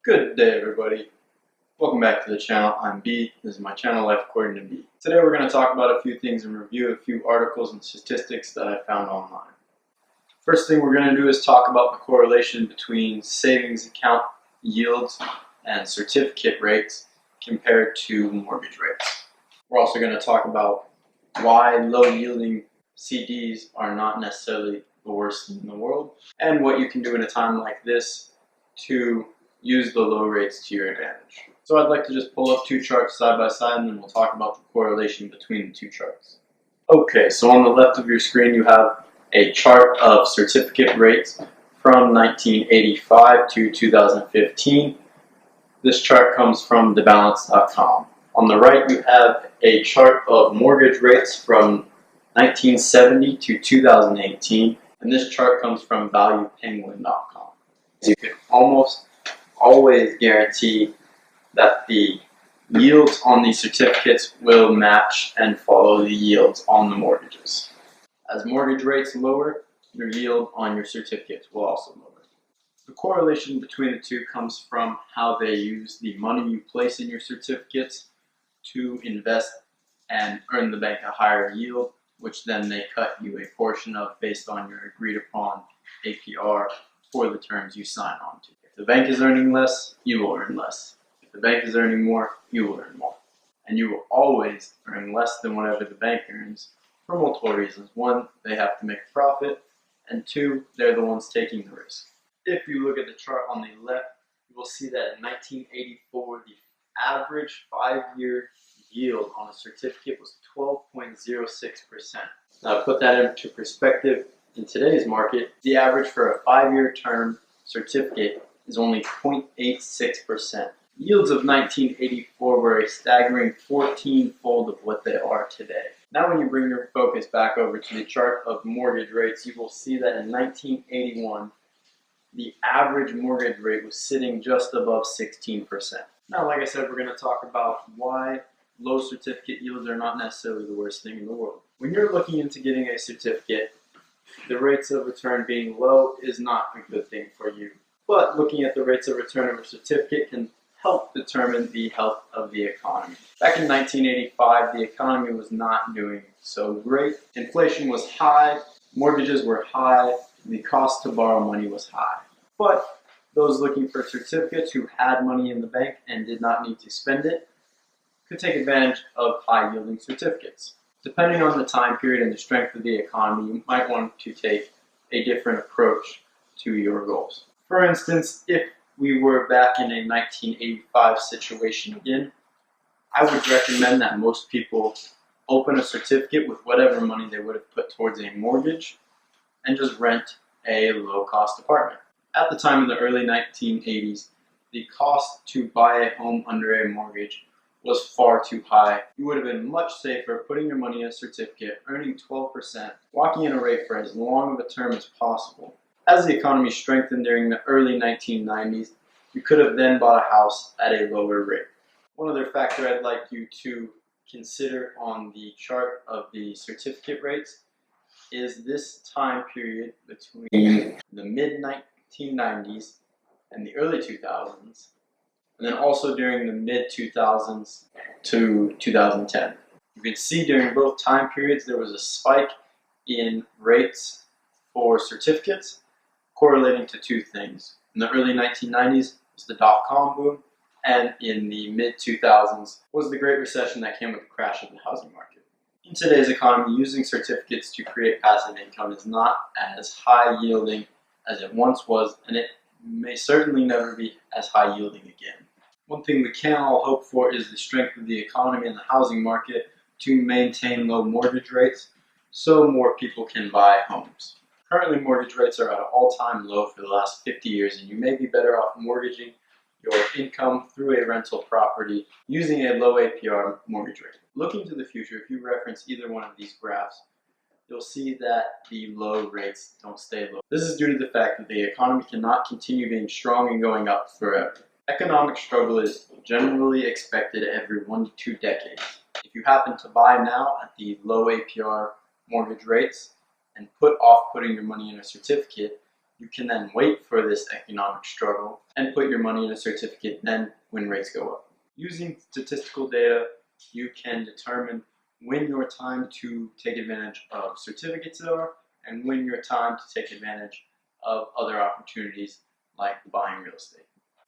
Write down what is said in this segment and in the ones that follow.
Good day, everybody. Welcome back to the channel. I'm B. This is my channel, Life According to B. Today we're going to talk about a few things and review a few articles and statistics that I found online. First thing we're going to do is talk about the correlation between savings account yields and certificate rates compared to mortgage rates. We're also going to talk about why low-yielding CDs are not necessarily the worst thing in the world, and what you can do in a time like this to use the low rates to your advantage. So I'd like to just pull up two charts side by side and then we'll talk about the correlation between the two charts. Okay, so on the left of your screen you have a chart of certificate rates from 1985 to 2015. This chart comes from thebalance.com. On the right you have a chart of mortgage rates from 1970 to 2018, and this chart comes from valuepenguin.com. You can almost always guarantee that the yields on these certificates will match and follow the yields on the mortgages. As mortgage rates lower, your yield on your certificates will also lower. The correlation between the two comes from how they use the money you place in your certificates to invest and earn the bank a higher yield, which then they cut you a portion of based on your agreed upon APR for the terms you sign on to. If the bank is earning less, you will earn less. If the bank is earning more, you will earn more. And you will always earn less than whatever the bank earns for multiple reasons. One, they have to make a profit, and two, they're the ones taking the risk. If you look at the chart on the left, you will see that in 1984, the average 5-year yield on a certificate was 12.06%. Now to put that into perspective, in today's market, the average for a 5-year term certificate is only 0.86%. Yields of 1984 were a staggering 14-fold of what they are today. Now when you bring your focus back over to the chart of mortgage rates, you will see that in 1981, the average mortgage rate was sitting just above 16%. Now, like I said, we're going to talk about why low certificate yields are not necessarily the worst thing in the world. When you're looking into getting a certificate, the rates of return being low is not a good thing for you. But looking at the rates of return of a certificate can help determine the health of the economy. Back in 1985, the economy was not doing so great. Inflation was high, mortgages were high, the cost to borrow money was high. But those looking for certificates who had money in the bank and did not need to spend it could take advantage of high-yielding certificates. Depending on the time period and the strength of the economy, you might want to take a different approach to your goals. For instance, if we were back in a 1985 situation again, I would recommend that most people open a certificate with whatever money they would have put towards a mortgage and just rent a low-cost apartment. At the time in the early 1980s, the cost to buy a home under a mortgage was far too high. You would have been much safer putting your money in a certificate, earning 12%, locking in a rate for as long of a term as possible. As the economy strengthened during the early 1990s, you could have then bought a house at a lower rate. One other factor I'd like you to consider on the chart of the certificate rates is this time period between the mid-1990s and the early 2000s, and then also during the mid-2000s to 2010. You can see during both time periods there was a spike in rates for certificates correlating to two things. In the early 1990s was the dot-com boom, and in the mid-2000s was the Great Recession that came with the crash of the housing market. In today's economy, using certificates to create passive income is not as high yielding as it once was, and it may certainly never be as high yielding again. One thing we can all hope for is the strength of the economy and the housing market to maintain low mortgage rates so more people can buy homes. Currently, mortgage rates are at an all-time low for the last 50 years, and you may be better off mortgaging your income through a rental property using a low APR mortgage rate. Looking to the future, if you reference either one of these graphs, you'll see that the low rates don't stay low. This is due to the fact that the economy cannot continue being strong and going up forever. Economic struggle is generally expected every 1 to 2 decades. If you happen to buy now at the low APR mortgage rates and put off putting your money in a certificate, You can then wait for this economic struggle and put your money in a certificate then when rates go up. Using statistical data, you can determine when your time to take advantage of certificates are and when your time to take advantage of other opportunities like buying real estate.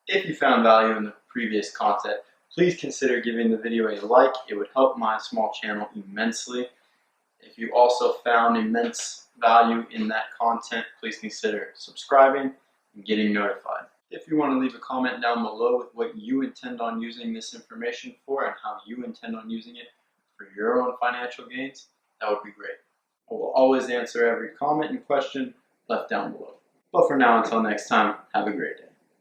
If you found value in the previous content, please consider giving the video a like. It would help my small channel immensely. If you also found immense value in that content, please consider subscribing and getting notified. If you want to leave a comment down below with what you intend on using this information for and how you intend on using it for your own financial gains, that would be great. I will always answer every comment and question left down below. But for now, until next time, have a great day.